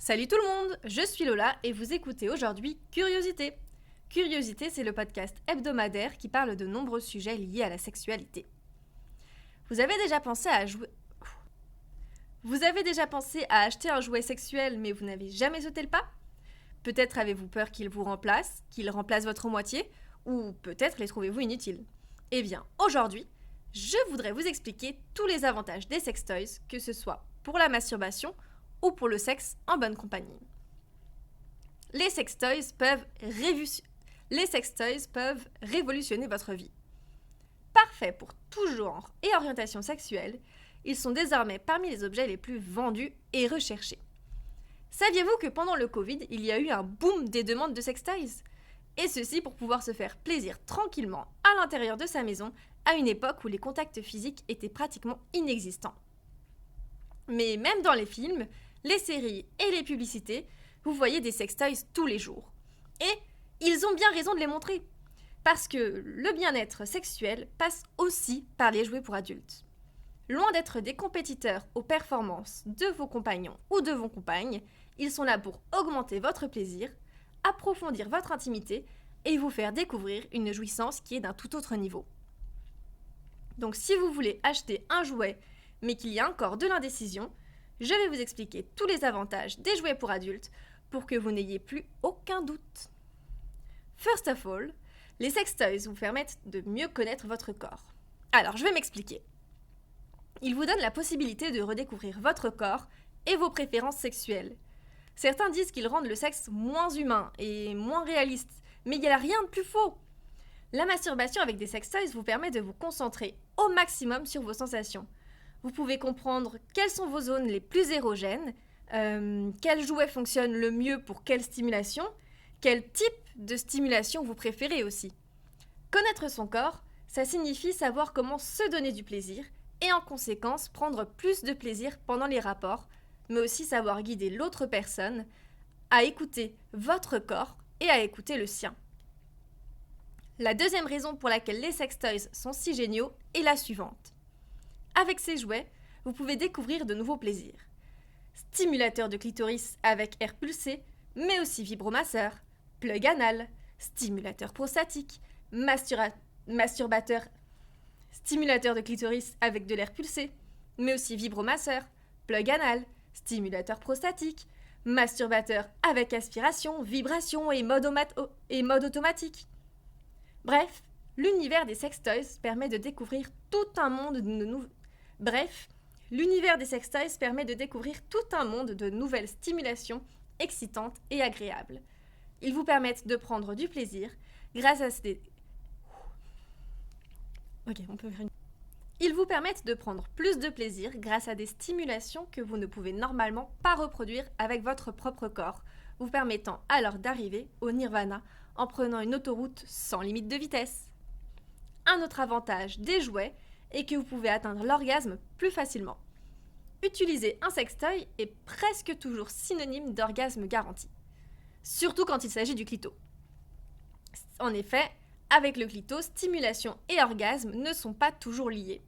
Salut tout le monde, je suis Lola et vous écoutez aujourd'hui Curiosité. Curiosité, c'est le podcast hebdomadaire qui parle de nombreux sujets liés à la sexualité. Vous avez déjà pensé à acheter un jouet sexuel mais vous n'avez jamais sauté le pas? Peut-être avez-vous peur qu'il vous remplace, qu'il remplace votre moitié, ou peut-être les trouvez-vous inutiles. Eh bien, aujourd'hui, je voudrais vous expliquer tous les avantages des sextoys, que ce soit pour la masturbation ou pour le sexe en bonne compagnie. Les sextoys peuvent révolutionner votre vie. Parfaits pour tout genre et orientation sexuelle, ils sont désormais parmi les objets les plus vendus et recherchés. Saviez-vous que pendant le Covid, il y a eu un boom des demandes de sextoys? Et ceci pour pouvoir se faire plaisir tranquillement à l'intérieur de sa maison à une époque où les contacts physiques étaient pratiquement inexistants. Mais même dans les films, les séries et les publicités, vous voyez des sextoys tous les jours. Et ils ont bien raison de les montrer. Parce que le bien-être sexuel passe aussi par les jouets pour adultes. Loin d'être des compétiteurs aux performances de vos compagnons ou de vos compagnes, ils sont là pour augmenter votre plaisir, approfondir votre intimité et vous faire découvrir une jouissance qui est d'un tout autre niveau. Donc si vous voulez acheter un jouet mais qu'il y a encore de l'indécision, je vais vous expliquer tous les avantages des jouets pour adultes pour que vous n'ayez plus aucun doute. First of all, les sextoys vous permettent de mieux connaître votre corps. Alors, je vais m'expliquer. Ils vous donnent la possibilité de redécouvrir votre corps et vos préférences sexuelles. Certains disent qu'ils rendent le sexe moins humain et moins réaliste, mais il n'y a rien de plus faux. La masturbation avec des sextoys vous permet de vous concentrer au maximum sur vos sensations. Vous pouvez comprendre quelles sont vos zones les plus érogènes, quel jouet fonctionne le mieux pour quelle stimulation, quel type de stimulation vous préférez aussi. Connaître son corps, ça signifie savoir comment se donner du plaisir et en conséquence prendre plus de plaisir pendant les rapports, mais aussi savoir guider l'autre personne à écouter votre corps et à écouter le sien. La deuxième raison pour laquelle les sextoys sont si géniaux est la suivante. Avec ces jouets, vous pouvez découvrir de nouveaux plaisirs. Stimulateur de clitoris avec air pulsé, mais aussi vibromasseur, plug anal, stimulateur prostatique, stimulateur de clitoris avec de l'air pulsé, mais aussi vibromasseur, plug anal, stimulateur prostatique, masturbateur avec aspiration, vibration et mode automatique. Bref, l'univers des sextoys permet de découvrir tout un monde de nouvelles stimulations excitantes et agréables. Ils vous permettent de prendre du plaisir grâce à Ils vous permettent de prendre plus de plaisir grâce à des stimulations que vous ne pouvez normalement pas reproduire avec votre propre corps, vous permettant alors d'arriver au nirvana en prenant une autoroute sans limite de vitesse. Un autre avantage des jouets est que vous pouvez atteindre l'orgasme plus facilement. Utiliser un sextoy est presque toujours synonyme d'orgasme garanti, surtout quand il s'agit du clito. En effet, avec le clito, stimulation et orgasme ne sont pas toujours liés.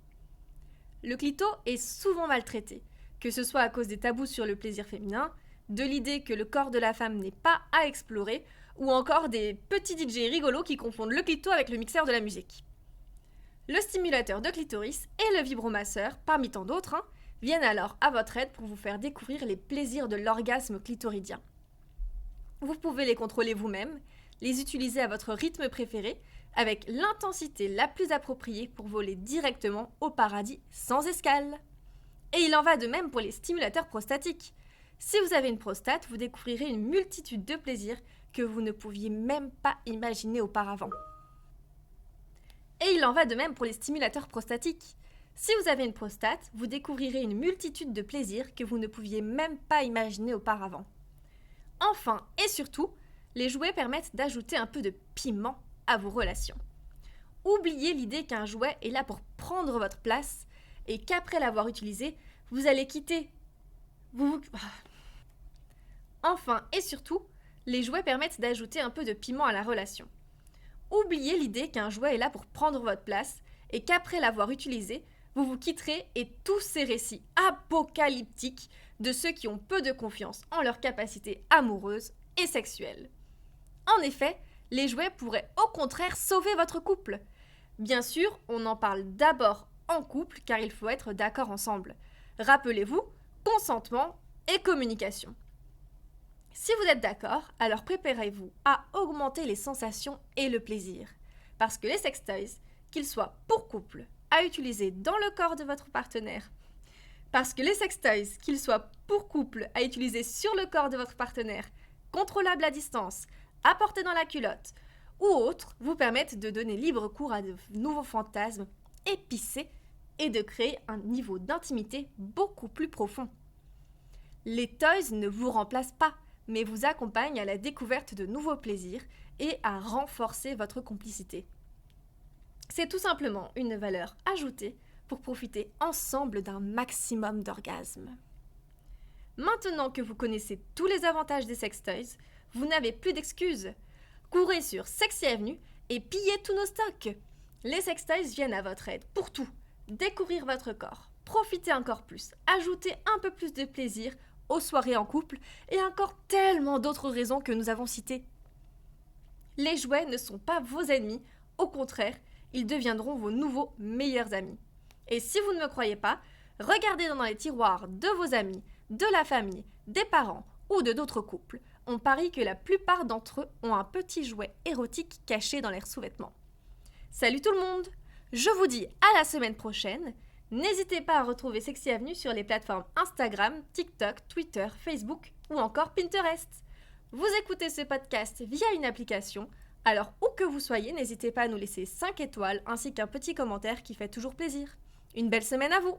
Le clito est souvent maltraité, que ce soit à cause des tabous sur le plaisir féminin, de l'idée que le corps de la femme n'est pas à explorer, ou encore des petits DJ rigolos qui confondent le clito avec le mixeur de la musique. Le stimulateur de clitoris et le vibromasseur, parmi tant d'autres, viennent alors à votre aide pour vous faire découvrir les plaisirs de l'orgasme clitoridien. Vous pouvez les contrôler vous-même, les utiliser à votre rythme préféré, avec l'intensité la plus appropriée pour voler directement au paradis sans escale. Et il en va de même pour les stimulateurs prostatiques. Si vous avez une prostate, vous découvrirez une multitude de plaisirs que vous ne pouviez même pas imaginer auparavant. Et il en va de même pour les stimulateurs prostatiques. Si vous avez une prostate, vous découvrirez une multitude de plaisirs que vous ne pouviez même pas imaginer auparavant. Enfin et surtout, les jouets permettent d'ajouter un peu de piment à vos relations. Oubliez l'idée qu'un jouet est là pour prendre votre place et qu'après l'avoir utilisé, vous allez quitter. Enfin et surtout, les jouets permettent d'ajouter un peu de piment à la relation. Oubliez l'idée qu'un jouet est là pour prendre votre place et qu'après l'avoir utilisé, vous vous quitterez et tous ces récits apocalyptiques de ceux qui ont peu de confiance en leurs capacités amoureuses et sexuelles. En effet, les jouets pourraient au contraire sauver votre couple. Bien sûr, on en parle d'abord en couple car il faut être d'accord ensemble. Rappelez-vous, consentement et communication. Si vous êtes d'accord, alors préparez-vous à augmenter les sensations et le plaisir. Parce que les sextoys, qu'ils soient pour couple, à utiliser dans le corps de votre partenaire, sur le corps de votre partenaire, contrôlables à distance, à porter dans la culotte ou autres, vous permettent de donner libre cours à de nouveaux fantasmes épicés et de créer un niveau d'intimité beaucoup plus profond. Les toys ne vous remplacent pas, mais vous accompagnent à la découverte de nouveaux plaisirs et à renforcer votre complicité. C'est tout simplement une valeur ajoutée pour profiter ensemble d'un maximum d'orgasmes. Maintenant que vous connaissez tous les avantages des sextoys, vous n'avez plus d'excuses. Courez sur Sexy Avenue et pillez tous nos stocks. Les sextoys viennent à votre aide pour tout. Découvrir votre corps, profiter encore plus, ajouter un peu plus de plaisir aux soirées en couple et encore tellement d'autres raisons que nous avons citées. Les jouets ne sont pas vos ennemis, au contraire, ils deviendront vos nouveaux meilleurs amis. Et si vous ne me croyez pas, regardez dans les tiroirs de vos amis, de la famille, des parents ou de d'autres couples. On parie que la plupart d'entre eux ont un petit jouet érotique caché dans leurs sous-vêtements. Salut tout le monde! Je vous dis à la semaine prochaine. N'hésitez pas à retrouver Sexy Avenue sur les plateformes Instagram, TikTok, Twitter, Facebook ou encore Pinterest. Vous écoutez ce podcast via une application, alors où que vous soyez, n'hésitez pas à nous laisser 5 étoiles ainsi qu'un petit commentaire qui fait toujours plaisir. Une belle semaine à vous!